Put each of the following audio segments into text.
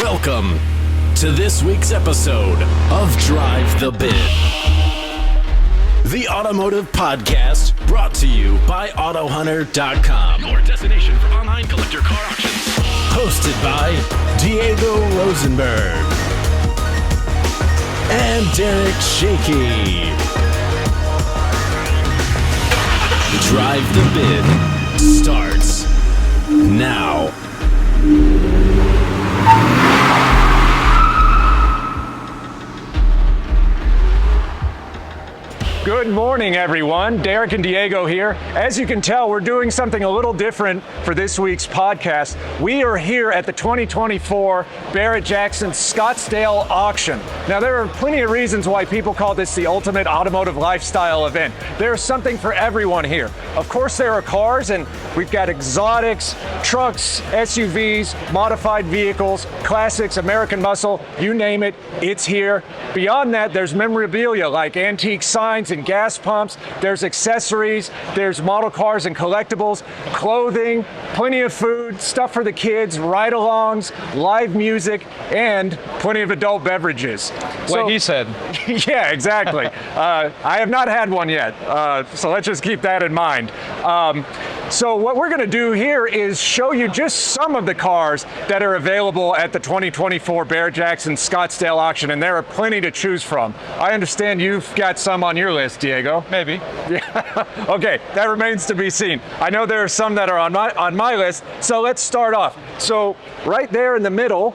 Welcome to this week's episode of Drive the Bid, the automotive podcast brought to you by AutoHunter.com, your destination for online collector car auctions. Hosted by Diego Rosenberg and Derek Shiekhi. Drive the Bid starts now. Good morning, everyone. Derek and Diego here. As you can tell, we're doing something a little different for this week's podcast. We are here at the 2024 Barrett-Jackson Scottsdale auction. Now, there are plenty of reasons why people call this the ultimate automotive lifestyle event. There's something for everyone here. Of course, there are cars, and we've got exotics, trucks, SUVs, modified vehicles, classics, American muscle, you name it, it's here. Beyond that, there's memorabilia like antique signs and gas pumps, there's accessories, there's model cars and collectibles, clothing, plenty of food, stuff for the kids, ride-alongs, live music, and plenty of adult beverages. What he said. Yeah, exactly. I have not had one yet, so let's just keep that in mind. So what we're going to do here is show you just some of the cars that are available at the 2024 Barrett-Jackson Scottsdale auction, and there are plenty to choose from. I understand you've got some on your list, Diego. Maybe. Yeah. Okay, that remains to be seen. I know there are some that are on my list, so let's start off. So right there in the middle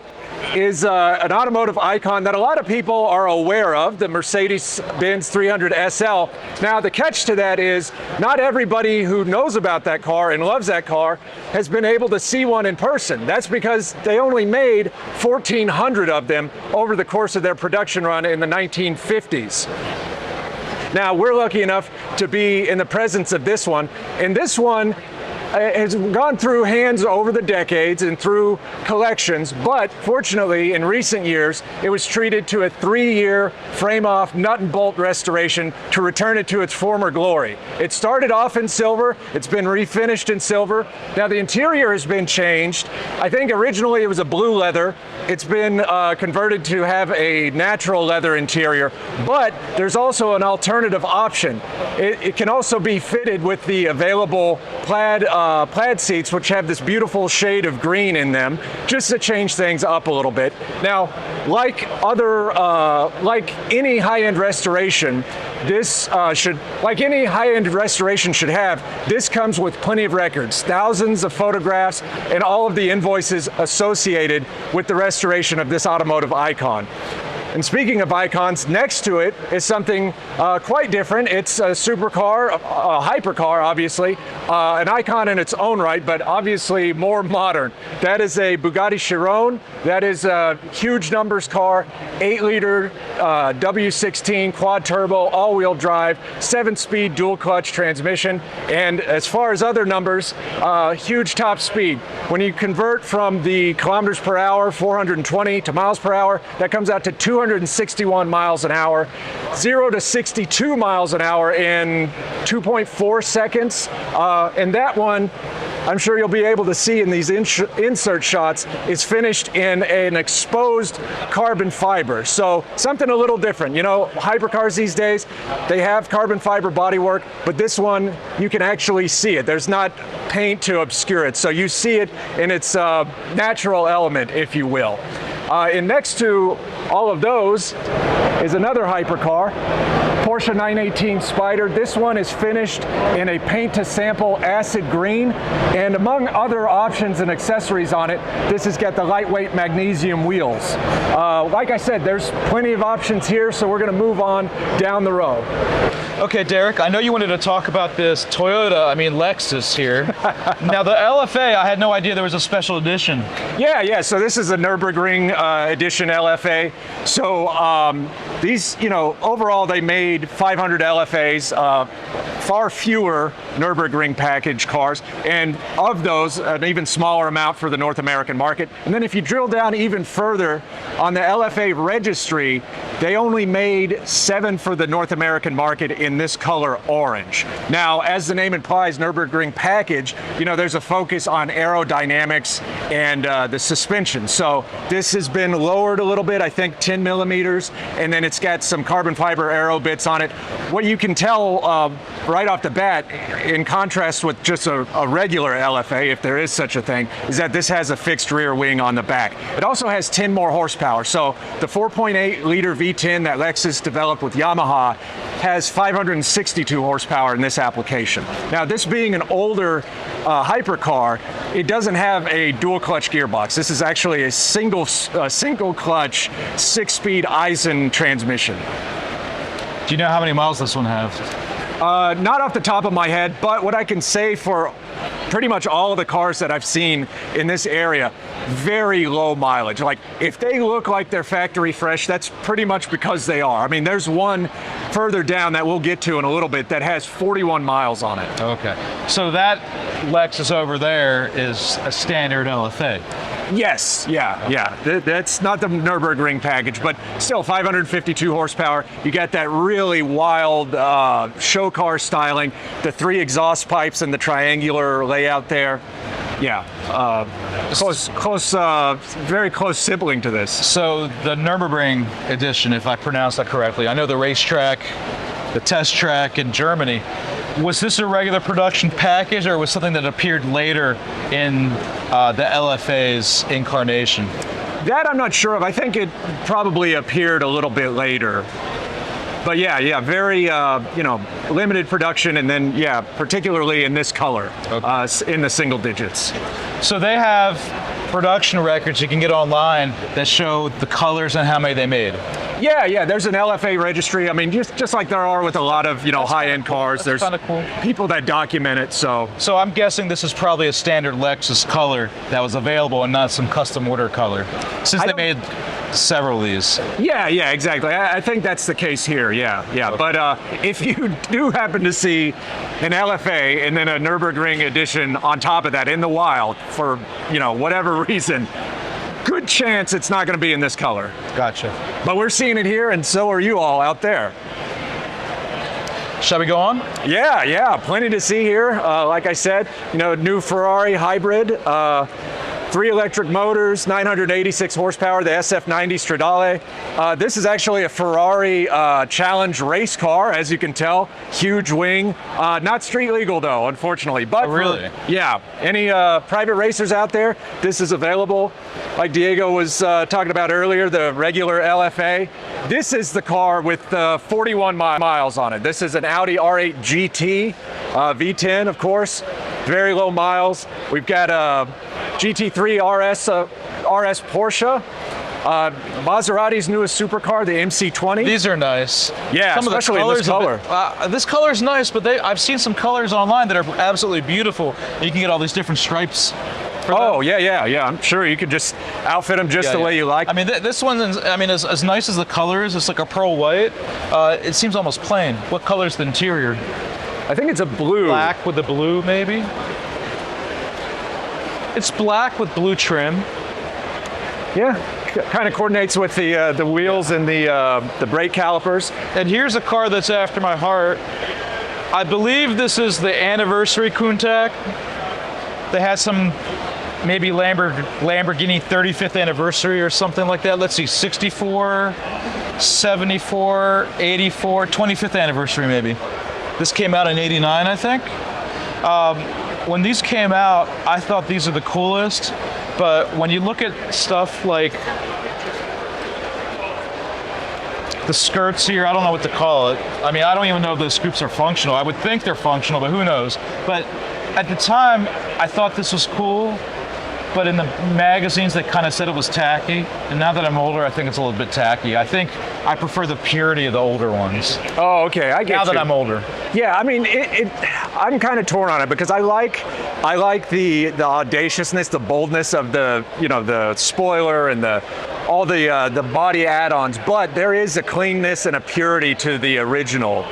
is an automotive icon that a lot of people are aware of, the Mercedes-Benz 300 SL. Now, the catch to that is not everybody who knows about that car and loves that car has been able to see one in person. That's because they only made 1,400 of them over the course of their production run in the 1950s. Now, we're lucky enough to be in the presence of this one, and this one has gone through hands over the decades and through collections, but fortunately in recent years it was treated to a 3-year frame-off nut and bolt restoration to return it to its former glory. It started off in silver, it's been refinished in silver. Now the interior has been changed. I think originally it was a blue leather. It's been converted to have a natural leather interior, but there's also an alternative option. It can also be fitted with the available plaid seats, which have this beautiful shade of green in them, just to change things up a little bit. Now, like any high-end restoration, this should have, this comes with plenty of records, thousands of photographs, and all of the invoices associated with the restoration of this automotive icon. And speaking of icons, next to it is something quite different. It's a supercar, a hypercar, obviously, an icon in its own right, but obviously more modern. That is a Bugatti Chiron. That is a huge numbers car, 8-liter W16 quad turbo, all-wheel drive, 7-speed dual clutch transmission. And as far as other numbers, huge top speed. When you convert from the kilometers per hour, 420 to miles per hour, that comes out to 261 miles an hour, 0 to 62 miles an hour in 2.4 seconds. And that one, I'm sure you'll be able to see in these insert shots, is finished in an exposed carbon fiber. So something a little different. You know, hypercars these days, they have carbon fiber bodywork, but this one, you can actually see it. There's not paint to obscure it. So you see it in its natural element, if you will. And next to all of those is another hypercar, Porsche 918 Spyder. This one is finished in a paint-to-sample acid green, and among other options and accessories on it, this has got the lightweight magnesium wheels. Like I said, there's plenty of options here, so we're going to move on down the row. Okay, Derek, I know you wanted to talk about this Lexus here. Now, the LFA, I had no idea there was a special edition. Yeah, so this is a Nürburgring edition LFA. So these, overall they made 500 LFAs, far fewer Nürburgring package cars, and of those, an even smaller amount for the North American market. And then if you drill down even further on the LFA registry, they only made 7 for the North American market in this color orange. Now, as the name implies, Nürburgring package, there's a focus on aerodynamics and the suspension. So this has been lowered a little bit, I think 10 millimeters, and then it's got some carbon fiber aero bits on it. What you can tell right off the bat, in contrast with just a regular LFA, if there is such a thing, is that this has a fixed rear wing on the back. It also has 10 more horsepower. So the 4.8 liter V10 that Lexus developed with Yamaha has 562 horsepower in this application. Now, this being an older hypercar, it doesn't have a dual clutch gearbox. This is actually a single clutch 6-speed Eisen transmission. Do you know how many miles this one has? Not off the top of my head, but what I can say for pretty much all of the cars that I've seen in this area, very low mileage. Like, if they look like they're factory fresh, that's pretty much because they are. I mean, there's one further down that we'll get to in a little bit that has 41 miles on it. Okay. So that Lexus over there is a standard LFA. Yes, yeah. That's not the Nürburgring package, but still 552 horsepower. You got that really wild show car styling, the 3 exhaust pipes and the triangular layout there. Yeah, very close sibling to this. So the Nürburgring edition, if I pronounced that correctly, I know the racetrack, the test track in Germany. Was this a regular production package, or was something that appeared later in the LFA's incarnation? That I'm not sure of. I think it probably appeared a little bit later. But yeah, very limited production, and then particularly in this color, in the single digits. So they have production records you can get online that show the colors and how many they made. Yeah. There's an LFA registry. I mean, just like there are with a lot of high-end cars. There's kind of cool. People that document it. So I'm guessing this is probably a standard Lexus color that was available and not some custom order color, since they made several of these. Yeah, exactly. I think that's the case here. Yeah. Okay. But if you do happen to see an LFA and then a Nürburgring edition on top of that in the wild for whatever reason, good chance it's not going to be in this color. Gotcha. But we're seeing it here, and so are you all out there. Shall we go on? Yeah, plenty to see here. Like I said, new Ferrari hybrid, 3 electric motors, 986 horsepower, the SF90 Stradale. This is actually a Ferrari Challenge race car, as you can tell. Huge wing. Not street legal, though, unfortunately. But really? Any private racers out there, this is available. Like Diego was talking about earlier, the regular LFA. This is the car with 41 miles on it. This is an Audi R8 GT, V10, of course. Very low miles. We've got a GT3 RS Porsche, Maserati's newest supercar, the MC20. These are nice. Yeah, especially in this color. This color is nice, but I've seen some colors online that are absolutely beautiful. You can get all these different stripes. Yeah. I'm sure you could just outfit them just the way you like. I mean, this one, as nice as the color is, it's like a pearl white. It seems almost plain. What color is the interior? I think it's a blue. Black with the blue, maybe? It's black with blue trim. Yeah, kind of coordinates with the wheels and the brake calipers. And here's a car that's after my heart. I believe this is the anniversary Countach. They had some maybe Lamborghini 35th anniversary or something like that. Let's see, 64, 74, 84, 25th anniversary maybe. This came out in 89, I think. When these came out, I thought these are the coolest, but when you look at stuff like the skirts here, I don't know what to call it. I mean, I don't even know if those scoops are functional. I would think they're functional, but who knows? But at the time, I thought this was cool, but in the magazines, they kind of said it was tacky. And now that I'm older, I think it's a little bit tacky. I think I prefer the purity of the older ones. Oh, okay, I get you. Now that I'm older. Yeah, I mean, I'm kind of torn on it because I like the audaciousness, the boldness of the spoiler and all the body add-ons, but there is a cleanness and a purity to the original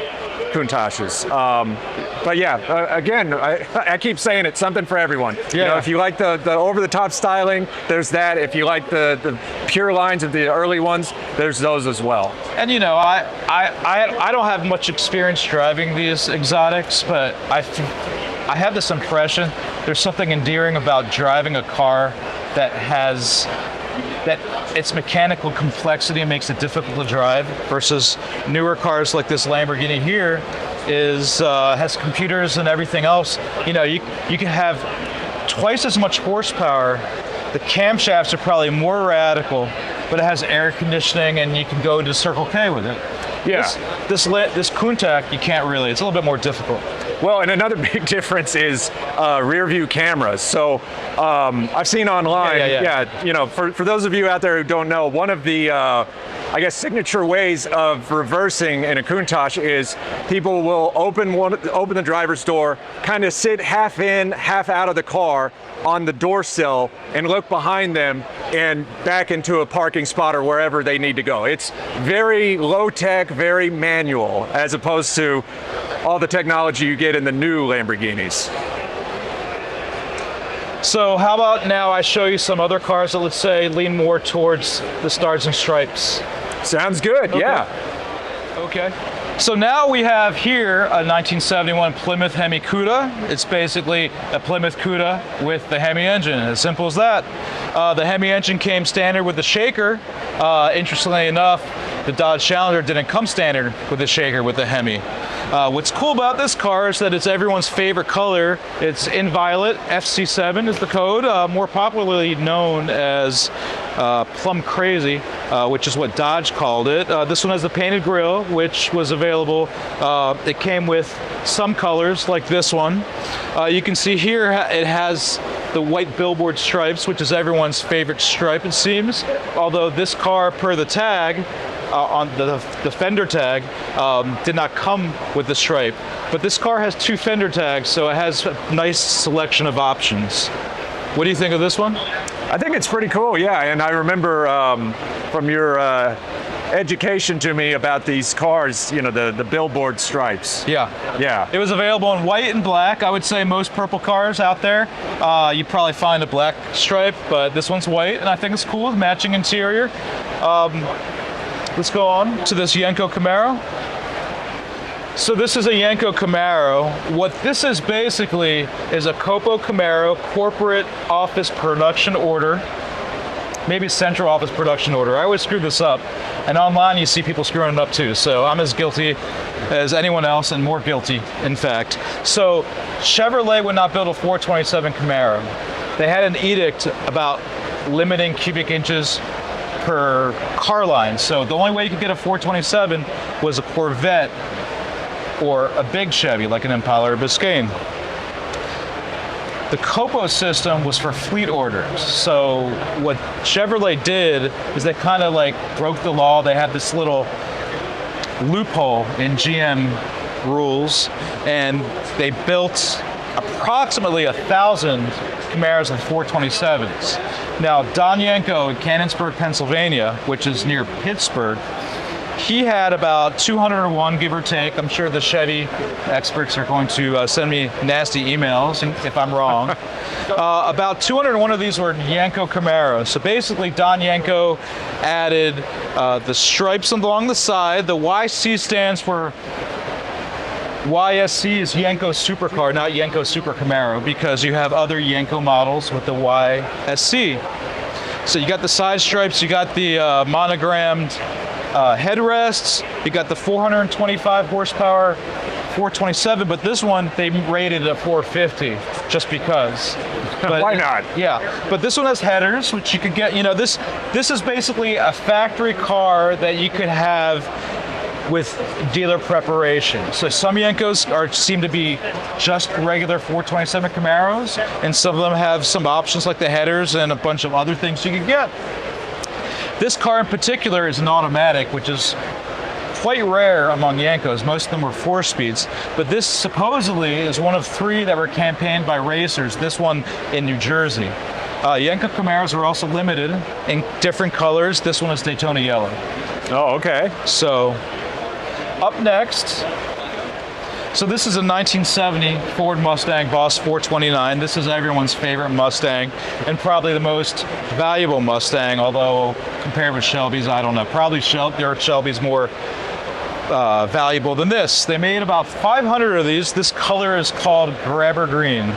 Countaches. But yeah, again, I keep saying it's something for everyone. Yeah. If you like the over-the-top styling, there's that. If you like the pure lines of the early ones, there's those as well. And I don't have much experience driving these exotics, but I have this impression there's something endearing about driving a car that has that its mechanical complexity makes it difficult to drive versus newer cars like this Lamborghini here has computers and everything else. You know, you can have twice as much horsepower. The camshafts are probably more radical, but it has air conditioning and you can go to Circle K with it. Yeah. This Countach, you can't really. It's a little bit more difficult. Well, and another big difference is rear view cameras. So I've seen online, you know, for those of you out there who don't know, one of the, I guess, signature ways of reversing in a Countach is people will open the driver's door, kind of sit half in, half out of the car on the door sill and look behind them and back into a parking spot or wherever they need to go. It's very low tech, very manual, as opposed to all the technology you get in the new Lamborghinis. So how about now I show you some other cars that, let's say, lean more towards the Stars and Stripes. Sounds good, okay. Yeah. Okay. So now we have here a 1971 Plymouth Hemi'Cuda. It's basically a Plymouth Cuda with the Hemi engine, as simple as that. The Hemi engine came standard with the shaker. Interestingly enough, the Dodge Challenger didn't come standard with the shaker with the Hemi. What's cool about this car is that it's everyone's favorite color. It's in violet, FC7 is the code, more popularly known as Plum Crazy, which is what Dodge called it. This one has the painted grille, which was available. It came with some colors, like this one. You can see here it has the white billboard stripes, which is everyone's favorite stripe, it seems. Although this car, per the tag, on the fender tag, did not come with the stripe. But this car has 2 fender tags, so it has a nice selection of options. What do you think of this one? I think it's pretty cool, yeah. And I remember from your education to me about these cars, you know, the billboard stripes. Yeah. It was available in white and black. I would say most purple cars out there, you probably find a black stripe, but this one's white, and I think it's cool, matching interior. Let's go on to this Yenko Camaro. So this is a Yenko Camaro. What this is basically is a Copo Camaro corporate office production order. Maybe central office production order. I always screw this up. And online you see people screwing it up too. So I'm as guilty as anyone else, and more guilty, in fact. So Chevrolet would not build a 427 Camaro. They had an edict about limiting cubic inches per car line. So the only way you could get a 427 was a Corvette or a big Chevy like an Impala or Biscayne. The Copo system was for fleet orders. So what Chevrolet did is they kind of like broke the law. They had this little loophole in GM rules, and they built approximately 1,000 Camaros and 427s. Now, Don Yenko in Canonsburg, Pennsylvania, which is near Pittsburgh, he had about 201, give or take. I'm sure the Chevy experts are going to send me nasty emails if I'm wrong. About 201 of these were Yenko Camaros. So basically, Don Yenko added the stripes along the side. The YC stands for YSC is Yenko Supercar, not Yenko Super Camaro, because you have other Yenko models with the YSC. So you got the side stripes, you got the monogrammed headrests, you got the 425 horsepower 427, but this one they rated at 450 just because. But why not? Yeah, but this one has headers, which you could get. You know, this is basically a factory car that you could have with dealer preparation. So some Yenkos seem to be just regular 427 Camaros, and some of them have some options like the headers and a bunch of other things you can get. This car in particular is an automatic, which is quite rare among Yenkos. Most of them were 4-speeds, but this supposedly is one of 3 that were campaigned by racers, this one in New Jersey. Yenko Camaros are also limited in different colors. This one is Daytona yellow. Oh, okay. So, up next, so this is a 1970 Ford Mustang Boss 429. This is everyone's favorite Mustang, and probably the most valuable Mustang, although compared with Shelby's, I don't know. Probably Shelby's more valuable than this. They made about 500 of these. This color is called Grabber Green.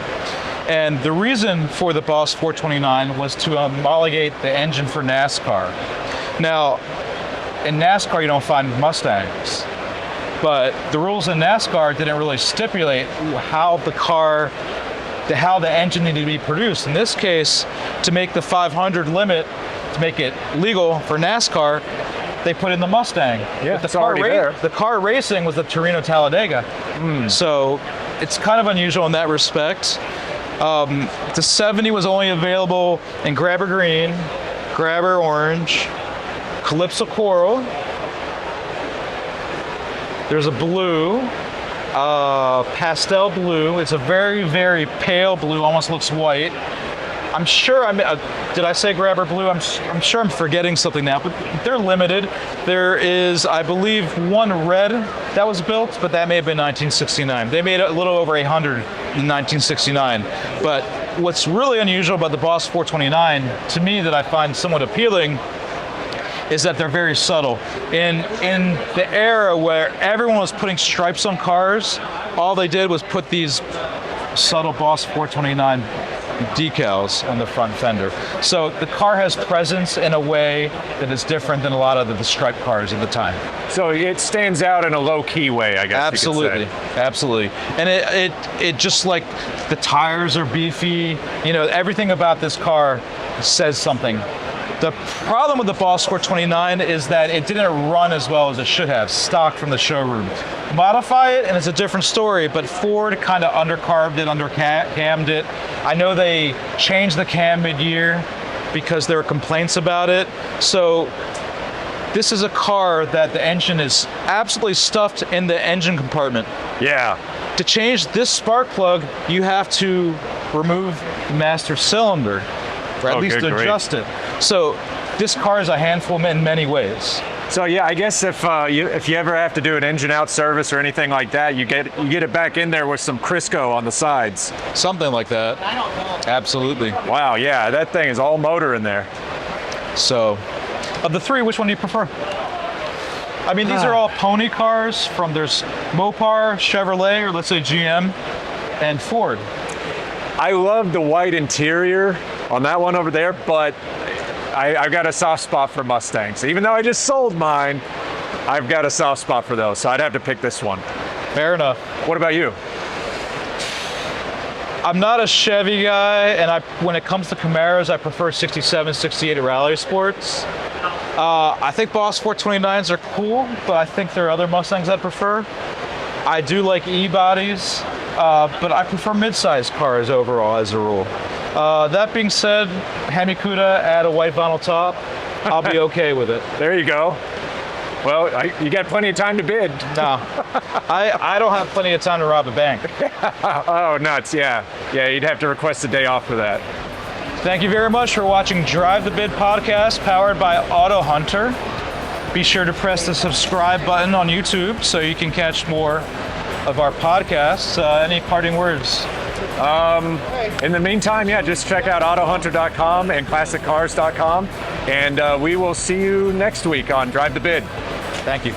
And the reason for the Boss 429 was to homologate the engine for NASCAR. Now, in NASCAR you don't find Mustangs, but the rules in NASCAR didn't really stipulate how the engine needed to be produced. In this case, to make the 500 limit, to make it legal for NASCAR, they put in the Mustang. Yeah, but it's already there. The car racing was the Torino Talladega. So it's kind of unusual in that respect. The 70 was only available in Grabber Green, Grabber Orange, Calypso Coral. There's a blue, pastel blue. It's a very, very pale blue, almost looks white. I'm sure did I say Grabber Blue? I'm sure I'm forgetting something now, but they're limited. There is, I believe, one red that was built, but that may have been 1969. They made a little over 100 in 1969. But what's really unusual about the Boss 429, to me, that I find somewhat appealing, is that they're very subtle. In the era where everyone was putting stripes on cars, all they did was put these subtle Boss 429 decals on the front fender. So the car has presence in a way that is different than a lot of the striped cars at the time. So it stands out in a low-key way, I guess. Absolutely, you could say. absolutely. And it just, like, the tires are beefy. You know, everything about this car says something. The problem with the Boss 429 is that it didn't run as well as it should have, stock from the showroom. Modify it and it's a different story, but Ford kind of undercarved it, undercammed it. I know they changed the cam mid-year because there were complaints about it. So this is a car that the engine is absolutely stuffed in the engine compartment. Yeah. To change this spark plug, you have to remove the master cylinder, or at least to adjust it. So this car is a handful in many ways. So yeah, I guess if you ever have to do an engine out service or anything like that, you get it back in there with some Crisco on the sides. Something like that. Absolutely. Wow, yeah, that thing is all motor in there. So, of the three, which one do you prefer? I mean, these are all pony cars. There's Mopar, Chevrolet, or let's say GM, and Ford. I love the white interior on that one over there, but I've got a soft spot for Mustangs. Even though I just sold mine, I've got a soft spot for those, so I'd have to pick this one. Fair enough. What about you? I'm not a Chevy guy, and when it comes to Camaros, I prefer 67, 68 Rally Sports. I think Boss 429s are cool, but I think there are other Mustangs I'd prefer. I do like E-bodies, but I prefer mid-sized cars overall as a rule. That being said, Hemi'Cuda, add a white vinyl top, I'll be okay with it. There you go. Well, you got plenty of time to bid. No, I don't have plenty of time to rob a bank. Oh, nuts, yeah. Yeah, you'd have to request a day off for that. Thank you very much for watching Drive the Bid podcast, powered by AutoHunter. Be sure to press the subscribe button on YouTube so you can catch more of our podcasts. Any parting words? In the meantime, yeah, just check out AutoHunter.com and ClassicCars.com, and we will see you next week on Drive the Bid. Thank you.